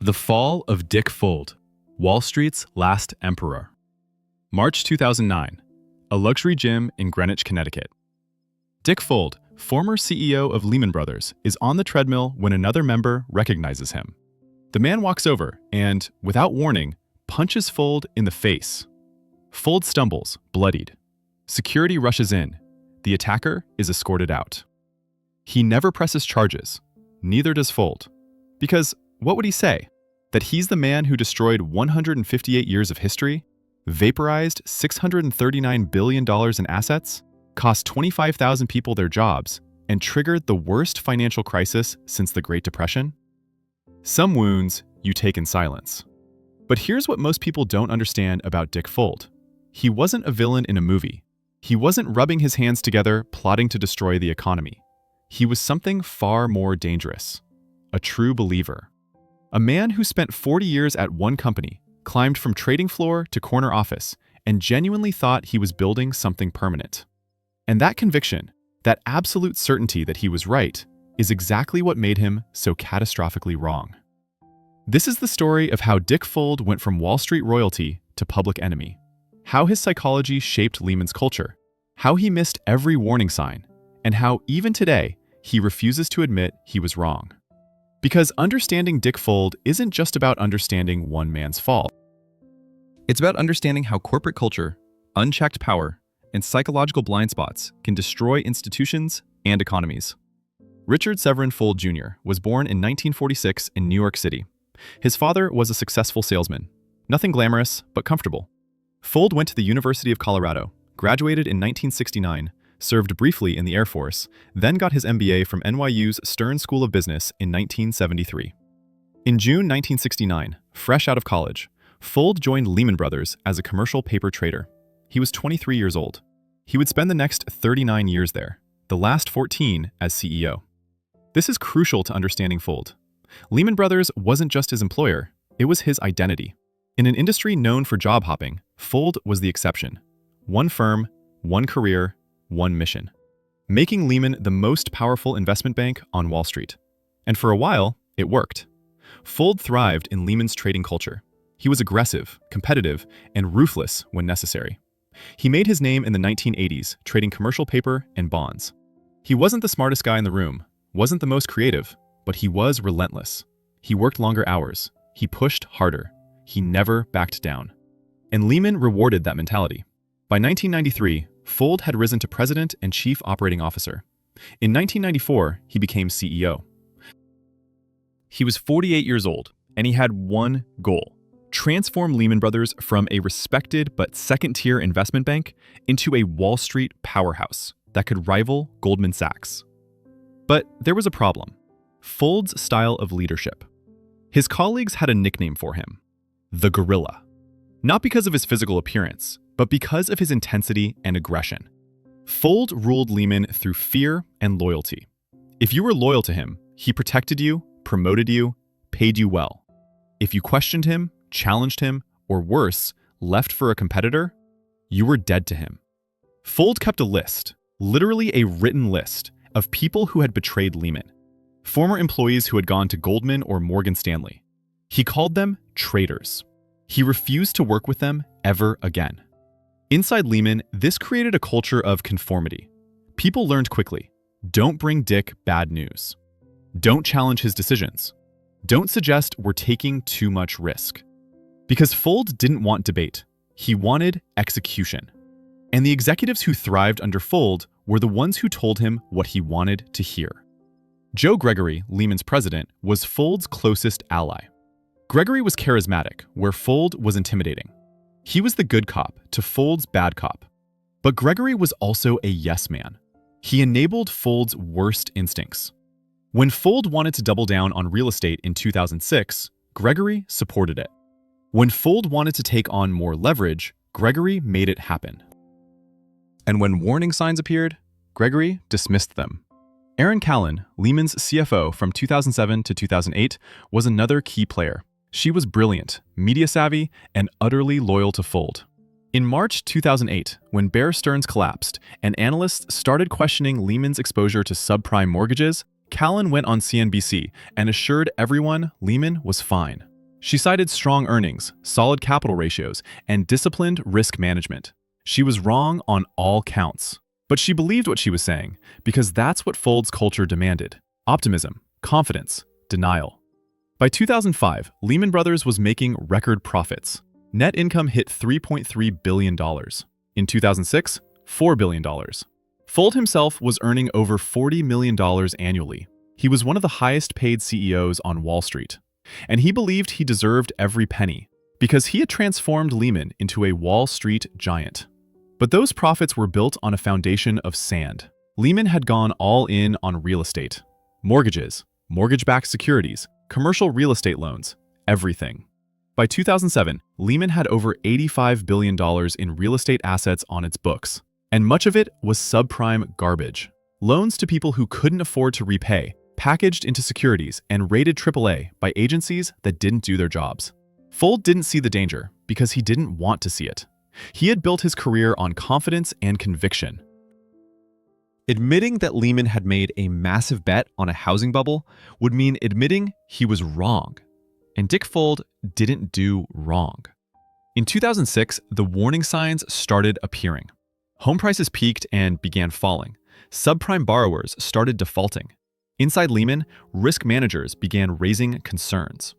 The Fall of Dick Fuld, Wall Street's Last Emperor. March 2009, a luxury gym in Greenwich, Connecticut. Dick Fuld, former CEO of Lehman Brothers, is on the treadmill when another member recognizes him. The man walks over and, without warning, punches Fuld in the face. Fuld stumbles, bloodied. Security rushes in. The attacker is escorted out. He never presses charges. Neither does Fuld. Because what would he say? That he's the man who destroyed 158 years of history, vaporized $639 billion in assets, cost 25,000 people their jobs, and triggered the worst financial crisis since the Great Depression? Some wounds you take in silence. But here's what most people don't understand about Dick Fuld. He wasn't a villain in a movie. He wasn't rubbing his hands together plotting to destroy the economy. He was something far more dangerous. A true believer. A man who spent 40 years at one company, climbed from trading floor to corner office, and genuinely thought he was building something permanent. And that conviction, that absolute certainty that he was right, is exactly what made him so catastrophically wrong. This is the story of how Dick Fuld went from Wall Street royalty to public enemy, how his psychology shaped Lehman's culture, how he missed every warning sign, and how, even today, he refuses to admit he was wrong. Because understanding Dick Fuld isn't just about understanding one man's fall. It's about understanding how corporate culture, unchecked power, and psychological blind spots can destroy institutions and economies. Richard Severin Fuld Jr. was born in 1946 in New York City. His father was a successful salesman. Nothing glamorous, but comfortable. Fuld went to the University of Colorado, graduated in 1969, served briefly in the Air Force, then got his MBA from NYU's Stern School of Business in 1973. In June 1969, fresh out of college, Fuld joined Lehman Brothers as a commercial paper trader. He was 23 years old. He would spend the next 39 years there, the last 14 as CEO. This is crucial to understanding Fuld. Lehman Brothers wasn't just his employer, it was his identity. In an industry known for job hopping, Fuld was the exception. One firm, one career, one mission. Making Lehman the most powerful investment bank on Wall Street. And for a while, it worked. Fuld thrived in Lehman's trading culture. He was aggressive, competitive, and ruthless when necessary. He made his name in the 1980s trading commercial paper and bonds. He wasn't the smartest guy in the room, wasn't the most creative, but he was relentless. He worked longer hours. He pushed harder. He never backed down. And Lehman rewarded that mentality. By 1993, Fuld had risen to president and chief operating officer. In 1994, he became CEO. He was 48 years old, and he had one goal: transform Lehman Brothers from a respected but second-tier investment bank into a Wall Street powerhouse that could rival Goldman Sachs. But there was a problem: Fuld's style of leadership. His colleagues had a nickname for him: the Gorilla. Not because of his physical appearance, but because of his intensity and aggression. Fuld ruled Lehman through fear and loyalty. If you were loyal to him, he protected you, promoted you, paid you well. If you questioned him, challenged him, or worse, left for a competitor, you were dead to him. Fuld kept a list, literally a written list, of people who had betrayed Lehman, former employees who had gone to Goldman or Morgan Stanley. He called them traitors. He refused to work with them ever again. Inside Lehman, this created a culture of conformity. People learned quickly: don't bring Dick bad news. Don't challenge his decisions. Don't suggest we're taking too much risk. Because Fuld didn't want debate. He wanted execution. And the executives who thrived under Fuld were the ones who told him what he wanted to hear. Joe Gregory, Lehman's president, was Fuld's closest ally. Gregory was charismatic, where Fuld was intimidating. He was the good cop to Fuld's bad cop. But Gregory was also a yes man. He enabled Fuld's worst instincts. When Fuld wanted to double down on real estate in 2006, Gregory supported it. When Fuld wanted to take on more leverage, Gregory made it happen. And when warning signs appeared, Gregory dismissed them. Erin Callan, Lehman's CFO from 2007 to 2008, was another key player. She was brilliant, media-savvy, and utterly loyal to Fuld. In March 2008, when Bear Stearns collapsed and analysts started questioning Lehman's exposure to subprime mortgages, Callan went on CNBC and assured everyone Lehman was fine. She cited strong earnings, solid capital ratios, and disciplined risk management. She was wrong on all counts. But she believed what she was saying, because that's what Fuld's culture demanded: optimism, confidence, denial. By 2005, Lehman Brothers was making record profits. Net income hit $3.3 billion. In 2006, $4 billion. Fuld himself was earning over $40 million annually. He was one of the highest paid CEOs on Wall Street. And he believed he deserved every penny, because he had transformed Lehman into a Wall Street giant. But those profits were built on a foundation of sand. Lehman had gone all in on real estate. Mortgages, mortgage-backed securities, commercial real estate loans, everything. By 2007, Lehman had over $85 billion in real estate assets on its books, and much of it was subprime garbage. Loans to people who couldn't afford to repay, packaged into securities and rated AAA by agencies that didn't do their jobs. Fuld didn't see the danger because he didn't want to see it. He had built his career on confidence and conviction. Admitting that Lehman had made a massive bet on a housing bubble would mean admitting he was wrong. And Dick Fuld didn't do wrong. In 2006, the warning signs started appearing. Home prices peaked and began falling. Subprime borrowers started defaulting. Inside Lehman, risk managers began raising concerns.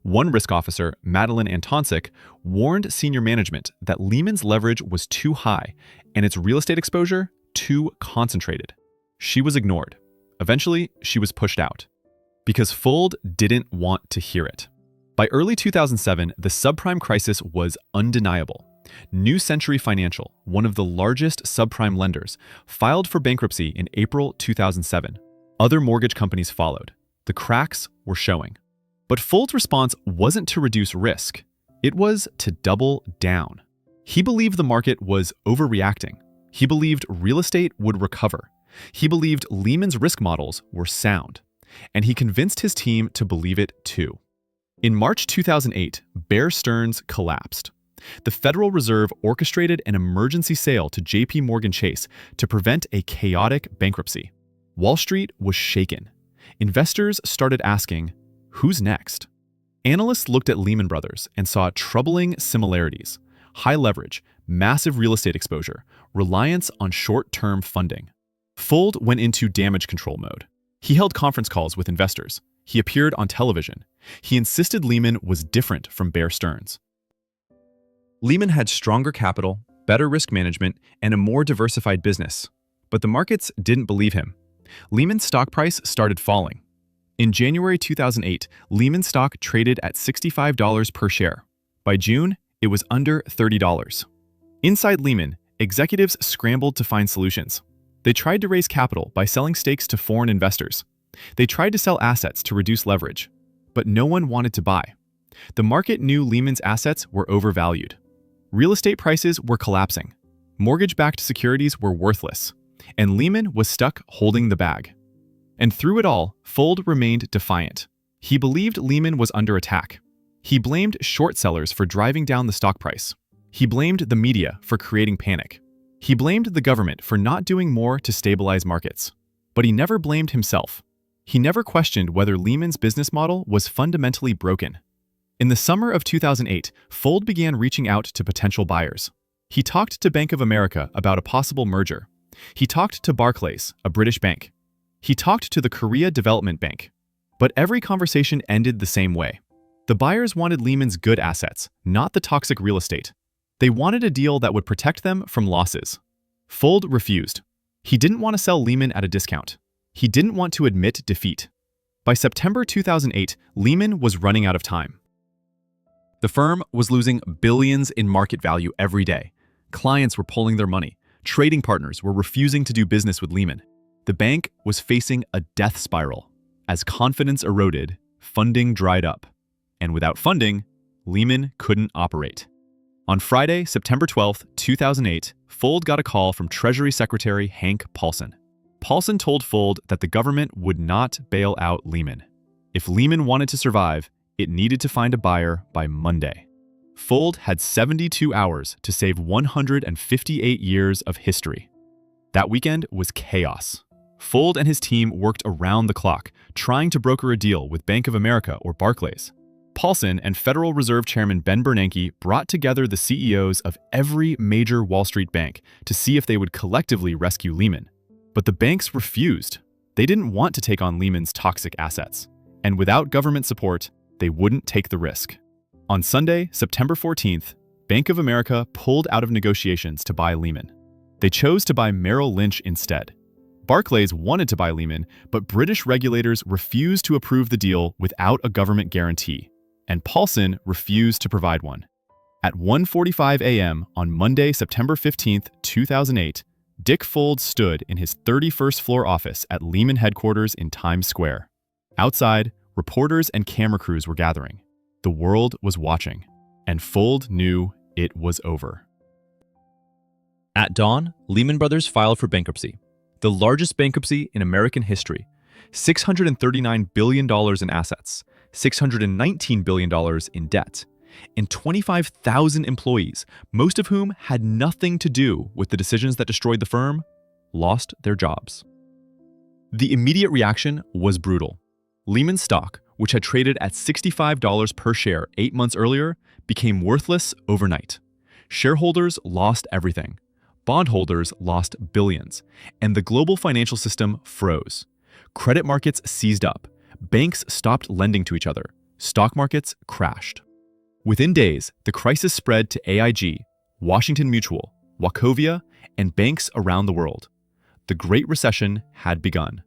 One risk officer, Madeline Antonczyk, warned senior management that Lehman's leverage was too high and its real estate exposure too concentrated. She was ignored. Eventually, she was pushed out. Because Fuld didn't want to hear it. By early 2007, the subprime crisis was undeniable. New Century Financial, one of the largest subprime lenders, filed for bankruptcy in April 2007. Other mortgage companies followed. The cracks were showing. But Fuld's response wasn't to reduce risk. It was to double down. He believed the market was overreacting. He believed real estate would recover. He believed Lehman's risk models were sound. And he convinced his team to believe it too. In March 2008, Bear Stearns collapsed. The Federal Reserve orchestrated an emergency sale to JP Morgan Chase to prevent a chaotic bankruptcy. Wall Street was shaken. Investors started asking, who's next? Analysts looked at Lehman Brothers and saw troubling similarities: high leverage, massive real estate exposure, reliance on short-term funding. Fuld went into damage control mode. He held conference calls with investors. He appeared on television. He insisted Lehman was different from Bear Stearns. Lehman had stronger capital, better risk management, and a more diversified business. But the markets didn't believe him. Lehman's stock price started falling. In January 2008, Lehman stock traded at $65 per share. By June, it was under $30. Inside Lehman, executives scrambled to find solutions. They tried to raise capital by selling stakes to foreign investors. They tried to sell assets to reduce leverage, but no one wanted to buy. The market knew Lehman's assets were overvalued. Real estate prices were collapsing. Mortgage-backed securities were worthless, and Lehman was stuck holding the bag. And through it all, Fuld remained defiant. He believed Lehman was under attack. He blamed short sellers for driving down the stock price. He blamed the media for creating panic. He blamed the government for not doing more to stabilize markets. But he never blamed himself. He never questioned whether Lehman's business model was fundamentally broken. In the summer of 2008, Fuld began reaching out to potential buyers. He talked to Bank of America about a possible merger. He talked to Barclays, a British bank. He talked to the Korea Development Bank. But every conversation ended the same way. The buyers wanted Lehman's good assets, not the toxic real estate. They wanted a deal that would protect them from losses. Fuld refused. He didn't want to sell Lehman at a discount. He didn't want to admit defeat. By September 2008, Lehman was running out of time. The firm was losing billions in market value every day. Clients were pulling their money. Trading partners were refusing to do business with Lehman. The bank was facing a death spiral. As confidence eroded, funding dried up. And without funding, Lehman couldn't operate. On Friday, September 12, 2008, Fuld got a call from Treasury Secretary Hank Paulson. Paulson told Fuld that the government would not bail out Lehman. If Lehman wanted to survive, it needed to find a buyer by Monday. Fuld had 72 hours to save 158 years of history. That weekend was chaos. Fuld and his team worked around the clock, trying to broker a deal with Bank of America or Barclays. Paulson and Federal Reserve Chairman Ben Bernanke brought together the CEOs of every major Wall Street bank to see if they would collectively rescue Lehman. But the banks refused. They didn't want to take on Lehman's toxic assets. And without government support, they wouldn't take the risk. On Sunday, September 14th, Bank of America pulled out of negotiations to buy Lehman. They chose to buy Merrill Lynch instead. Barclays wanted to buy Lehman, but British regulators refused to approve the deal without a government guarantee, and Paulson refused to provide one. At 1:45 a.m. on Monday, September 15th, 2008, Dick Fuld stood in his 31st floor office at Lehman headquarters in Times Square. Outside, reporters and camera crews were gathering. The world was watching, and Fuld knew it was over. At dawn, Lehman Brothers filed for bankruptcy, the largest bankruptcy in American history. $639 billion in assets, $619 billion in debt, and 25,000 employees, most of whom had nothing to do with the decisions that destroyed the firm, lost their jobs. The immediate reaction was brutal. Lehman stock, which had traded at $65 per share 8 months earlier, became worthless overnight. Shareholders lost everything. Bondholders lost billions, and the global financial system froze. Credit markets seized up. Banks stopped lending to each other. Stock markets crashed. Within days, the crisis spread to AIG, Washington Mutual, Wachovia, and banks around the world. The Great Recession had begun.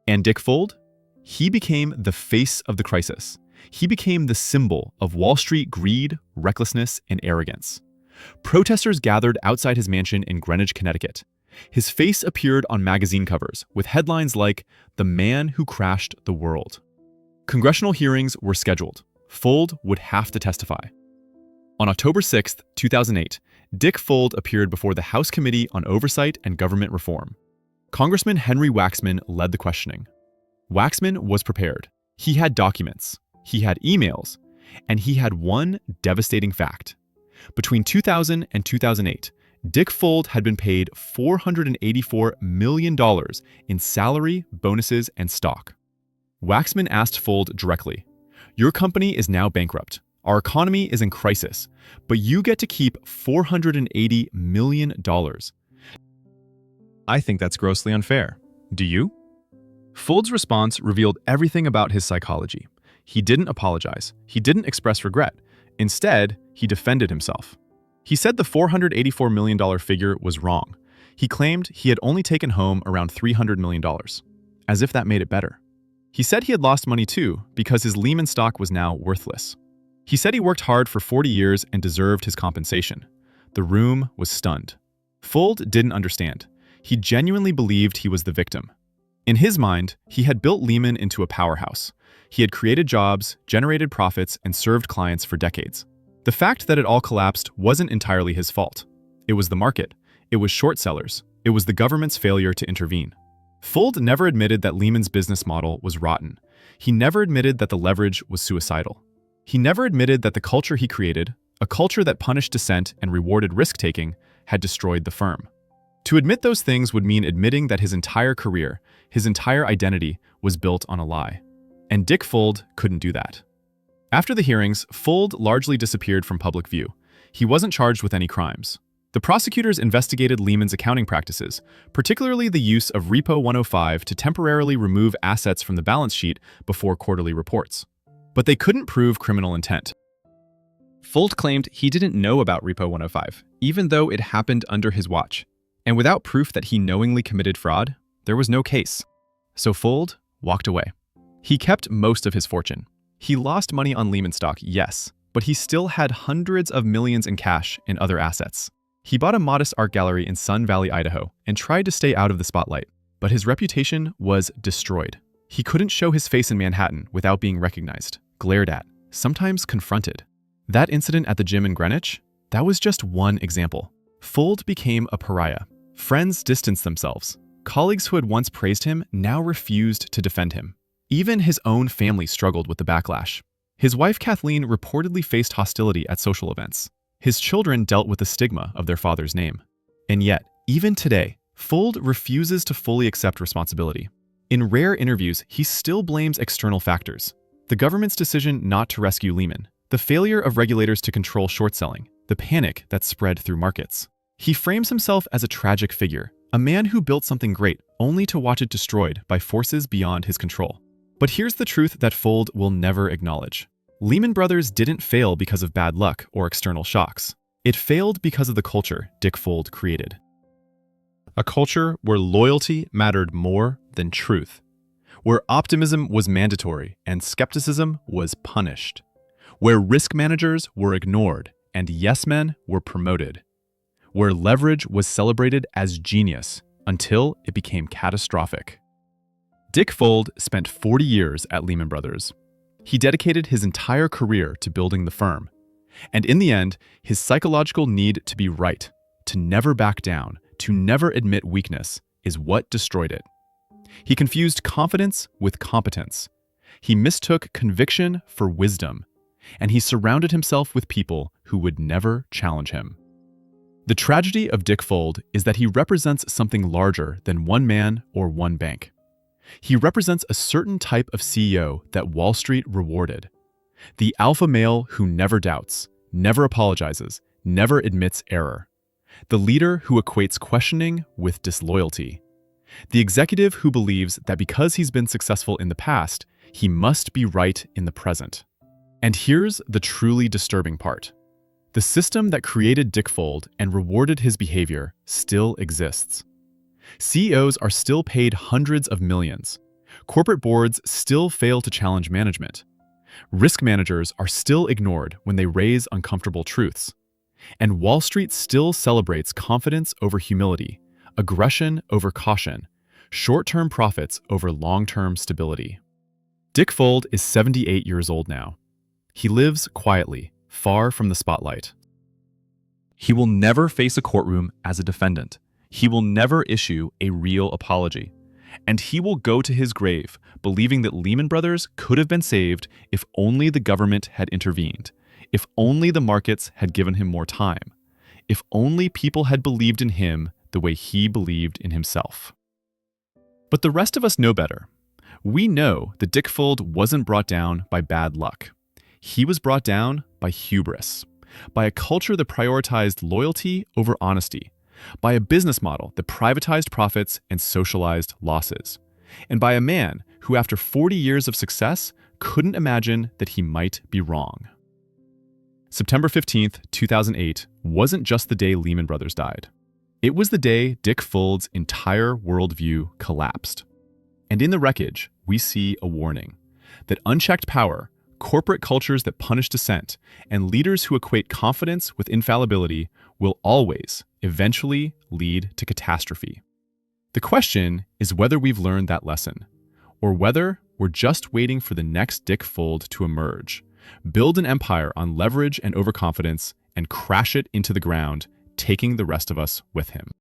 And Dick Fuld? He became the face of the crisis. He became the symbol of Wall Street greed, recklessness, and arrogance. Protesters gathered outside his mansion in Greenwich, Connecticut. His face appeared on magazine covers with headlines like, "The Man Who Crashed the World." Congressional hearings were scheduled. Fuld would have to testify. On October 6, 2008, Dick Fuld appeared before the House Committee on Oversight and Government Reform. Congressman Henry Waxman led the questioning. Waxman was prepared. He had documents, he had emails, and he had one devastating fact. Between 2000 and 2008, Dick Fuld had been paid $484 million in salary, bonuses, and stock. Waxman asked Fuld directly, "Your company is now bankrupt. Our economy is in crisis, but you get to keep $480 million. I think that's grossly unfair. Do you?" Fuld's response revealed everything about his psychology. He didn't apologize. He didn't express regret. Instead, he defended himself. He said the $484 million figure was wrong. He claimed he had only taken home around $300 million, as if that made it better. He said he had lost money too, because his Lehman stock was now worthless. He said he worked hard for 40 years and deserved his compensation. The room was stunned. Fuld didn't understand. He genuinely believed he was the victim. In his mind, he had built Lehman into a powerhouse. He had created jobs, generated profits, and served clients for decades. The fact that it all collapsed wasn't entirely his fault. It was the market. It was short sellers. It was the government's failure to intervene. Fuld never admitted that Lehman's business model was rotten. He never admitted that the leverage was suicidal. He never admitted that the culture he created, a culture that punished dissent and rewarded risk-taking, had destroyed the firm. To admit those things would mean admitting that his entire career, his entire identity, was built on a lie. And Dick Fuld couldn't do that. After the hearings, Fuld largely disappeared from public view. He wasn't charged with any crimes. The prosecutors investigated Lehman's accounting practices, particularly the use of Repo 105 to temporarily remove assets from the balance sheet before quarterly reports. But they couldn't prove criminal intent. Fuld claimed he didn't know about Repo 105, even though it happened under his watch. And without proof that he knowingly committed fraud, there was no case. So Fuld walked away. He kept most of his fortune. He lost money on Lehman stock, yes, but he still had hundreds of millions in cash and other assets. He bought a modest art gallery in Sun Valley, Idaho, and tried to stay out of the spotlight, but his reputation was destroyed. He couldn't show his face in Manhattan without being recognized, glared at, sometimes confronted. That incident at the gym in Greenwich? That was just one example. Fuld became a pariah. Friends distanced themselves. Colleagues who had once praised him now refused to defend him. Even his own family struggled with the backlash. His wife Kathleen reportedly faced hostility at social events. His children dealt with the stigma of their father's name. And yet, even today, Fuld refuses to fully accept responsibility. In rare interviews, he still blames external factors. The government's decision not to rescue Lehman, the failure of regulators to control short selling, the panic that spread through markets. He frames himself as a tragic figure, a man who built something great only to watch it destroyed by forces beyond his control. But here's the truth that Fuld will never acknowledge. Lehman Brothers didn't fail because of bad luck or external shocks. It failed because of the culture Dick Fuld created. A culture where loyalty mattered more than truth, where optimism was mandatory and skepticism was punished, where risk managers were ignored and yes men were promoted, where leverage was celebrated as genius until it became catastrophic. Dick Fuld spent 40 years at Lehman Brothers. He dedicated his entire career to building the firm. And in the end, his psychological need to be right, to never back down, to never admit weakness, is what destroyed it. He confused confidence with competence. He mistook conviction for wisdom, and he surrounded himself with people who would never challenge him. The tragedy of Dick Fuld is that he represents something larger than one man or one bank. He represents a certain type of CEO that Wall Street rewarded. The alpha male who never doubts, never apologizes, never admits error. The leader who equates questioning with disloyalty. The executive who believes that because he's been successful in the past, he must be right in the present. And here's the truly disturbing part. The system that created Dick Fuld and rewarded his behavior still exists. CEOs are still paid hundreds of millions. Corporate boards still fail to challenge management. Risk managers are still ignored when they raise uncomfortable truths. And Wall Street still celebrates confidence over humility, aggression over caution, short-term profits over long-term stability. Dick Fuld is 78 years old now. He lives quietly, far from the spotlight. He will never face a courtroom as a defendant. He will never issue a real apology. And he will go to his grave believing that Lehman Brothers could have been saved if only the government had intervened, if only the markets had given him more time, if only people had believed in him the way he believed in himself. But the rest of us know better. We know that Dick Fuld wasn't brought down by bad luck. He was brought down by hubris, by a culture that prioritized loyalty over honesty, by a business model that privatized profits and socialized losses, and by a man who, after 40 years of success, couldn't imagine that he might be wrong. September 15th, 2008 wasn't just the day Lehman Brothers died. It was the day Dick Fuld's entire worldview collapsed. And in the wreckage, we see a warning that unchecked power, corporate cultures that punish dissent, and leaders who equate confidence with infallibility will always, eventually lead to catastrophe. The question is whether we've learned that lesson, or whether we're just waiting for the next Dick Fuld to emerge, build an empire on leverage and overconfidence, and crash it into the ground, taking the rest of us with him.